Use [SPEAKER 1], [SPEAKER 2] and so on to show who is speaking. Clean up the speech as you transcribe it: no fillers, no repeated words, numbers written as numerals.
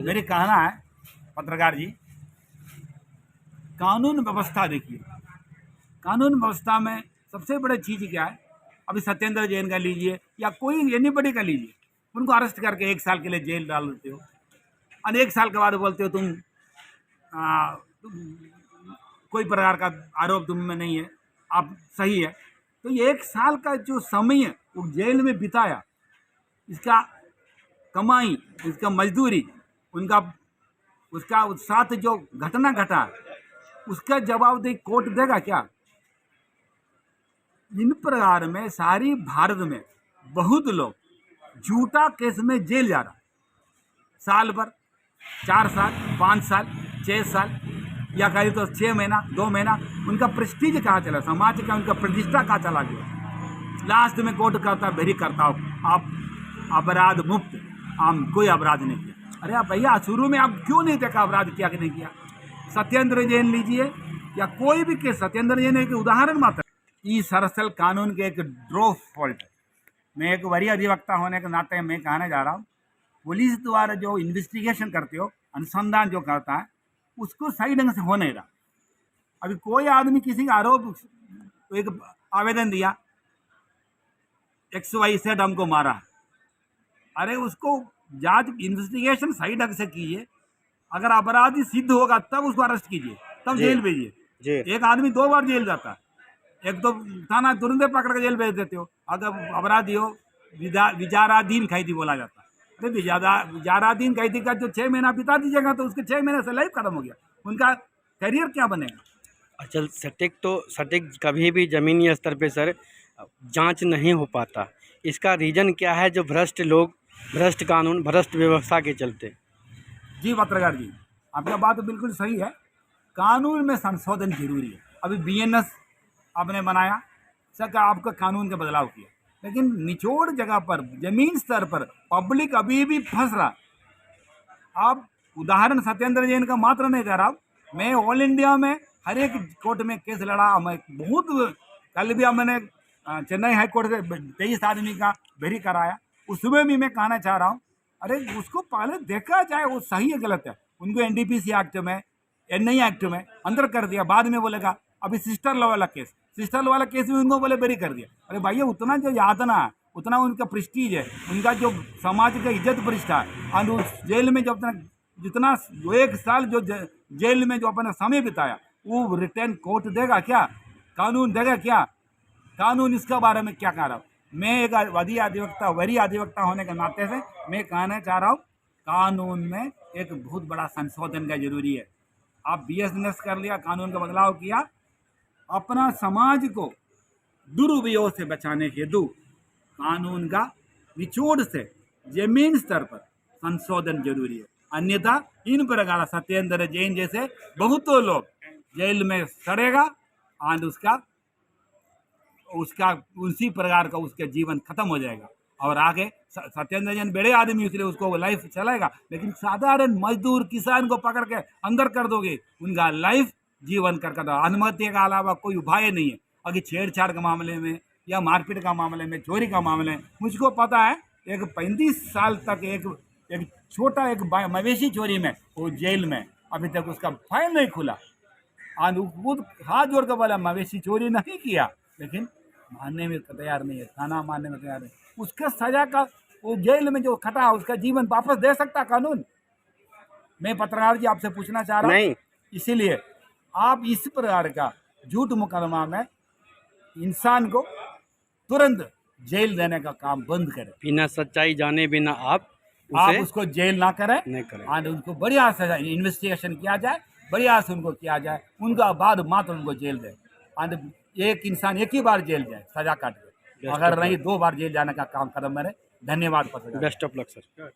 [SPEAKER 1] मेरे कहना है पत्रकार जी, कानून व्यवस्था देखिए। कानून व्यवस्था में सबसे बड़ी चीज़ क्या है? अभी सत्येंद्र जैन का लीजिए या कोई एनीबडी का लीजिए, उनको अरेस्ट करके 1 साल के लिए जेल डाल देते हो और 1 साल के बाद बोलते हो तुम कोई प्रकार का आरोप तुम में नहीं है, आप सही है। तो ये 1 साल का जो समय वो जेल में बिताया, इसका कमाई, इसका मजदूरी, उनका उसका उस साथ जो घटना घटा, उसका जवाबदेही कोर्ट देगा क्या? इन प्रकार में सारी भारत में बहुत लोग झूठा केस में जेल जा रहा, साल भर, 4 साल, 5 साल, 6 साल या कहीं तो 6 महीना, 2 महीना। उनका प्रेस्टीज कहाँ चला, समाज का उनका प्रतिष्ठा कहाँ चला गया? लास्ट में कोर्ट कहता वेरी करता हो, आप अपराध मुक्त, हम कोई अपराध नहीं किया। अरे आप भैया, शुरू में आप क्यों नहीं देखा अपराध किया कि नहीं किया? सत्येंद्र जैन लीजिए या कोई भी केस, सत्येंद्र जैन एक उदाहरण मात्र। ई सरसल कानून के एक ड्रॉ फॉल्ट। मैं एक वरीय अधिवक्ता होने के नाते मैं कहने जा रहा हूँ, पुलिस द्वारा जो इन्वेस्टिगेशन करते हो, अनुसंधान जो करता है, उसको सही ढंग से हो नहीं रहा। अभी कोई आदमी किसी का आरोप, एक आवेदन दिया, XYZ हमको मारा, अरे उसको जांच इन्वेस्टिगेशन सही ढंग से कीजिए। अगर अपराधी सिद्ध होगा तब उसको अरेस्ट कीजिए, तब जेल भेजिए। एक आदमी 2 बार जेल जाता है, एक तो थाना तुरंत पकड़ के जेल भेज देते हो। अगर अपराधी हो, विचाराधीन कैदी बोला जाता है। अरे विचाराधीन कैदी का जो 6 महीना बिता दीजिएगा तो उसके 6 महीने से लाइफ खत्म हो गया, उनका करियर क्या बनेगा?
[SPEAKER 2] अचल सटीक कभी भी ज़मीनी स्तर पे सर जांच नहीं हो पाता। इसका रीज़न क्या है? जो भ्रष्ट लोग, भ्रष्ट कानून, भ्रष्ट व्यवस्था के चलते।
[SPEAKER 1] जी पत्रकार जी, आपका बात तो बिल्कुल सही है। कानून में संशोधन जरूरी है। अभी BNS आपने बनाया, सर आपका कानून का बदलाव किया, लेकिन निचोड़ जगह पर, जमीन स्तर पर पब्लिक अभी भी फंस रहा। आप उदाहरण सत्येंद्र जैन का मात्र नहीं दे रहा हूँ, मैं ऑल इंडिया में हर एक कोर्ट में केस लड़ा। मैं बहुत, कल भी मैंने चेन्नई हाई कोर्ट से 23 आदमी का वेरी कराया। उसमें भी मैं कहना चाह रहा हूँ, अरे उसको पहले देखा जाए वो सही है गलत है। उनको NDPC एक्ट में, NI एक्ट में अंदर कर दिया, बाद में बोलेगा। अभी सिस्टर लॉ वाला केस में उनको बोले बेरी कर दिया। अरे भैया, उतना जो यातना है, उतना उनका प्रेस्टीज है, उनका जो समाज का इज्जत प्रतिष्ठा है, और उस जेल में जो अपना जितना 1 साल जो जेल में जो अपना समय बिताया, वो रिटर्न कोर्ट देगा क्या? कानून देगा क्या? कानून इसके बारे में क्या कह रहा हूँ मैं? एक वरीय अधिवक्ता होने के नाते से मैं कहना चाह रहा हूँ, कानून में एक बहुत बड़ा संशोधन का जरूरी है। आप BSNS कर लिया, कानून का बदलाव किया, अपना समाज को दुरुपयोग से बचाने हेतु कानून का निचोड़ से जमीन स्तर पर संशोधन जरूरी है। अन्यथा इन प्रकार सत्येंद्र जैन जैसे बहुतों लोग जेल में सड़ेगा और उसका उसका उसी प्रकार का उसका जीवन खत्म हो जाएगा। और आगे सत्येंद्र जैन बड़े आदमी, इसलिए उसको लाइफ चलेगा, लेकिन साधारण मजदूर किसान को पकड़ के अंदर कर दोगे, उनका लाइफ जीवन कर दो। आत्महत्या का अलावा कोई उपाय नहीं है। अगर छेड़छाड़ के मामले में या मारपीट का मामले में, चोरी का मामले में, मुझको पता है एक 35 साल तक एक छोटा एक मवेशी चोरी में वो जेल में, अभी तक उसका फाइल नहीं खुला। और खुद हाथ जोड़ कर बोला मवेशी चोरी नहीं किया, लेकिन मानने में तैयार नहीं है, थाना मानने में तैयार नहीं। उसका सजा का, वो जेल में जो खटा, उसका जीवन वापस दे सकता कानून? मैं पत्रकार जी आपसे पूछना चाह रहा हूँ, इसीलिए आप इस प्रकार का झूठ मुकदमा में इंसान को तुरंत जेल देने का काम बंद करें।
[SPEAKER 2] बिना सच्चाई जाने बिना आप
[SPEAKER 1] उसको जेल ना करें,
[SPEAKER 2] नहीं करें।
[SPEAKER 1] और उनको बढ़िया से इन्वेस्टिगेशन किया जाए, बढ़िया से उनको किया जाए, उनका बाद मात्र उनको जेल दे। और एक इंसान एक ही बार जेल जाए सजा काट के, अगर नहीं 2 बार जेल जाने का काम कदम मेरे। धन्यवाद।
[SPEAKER 2] Best of luck sir.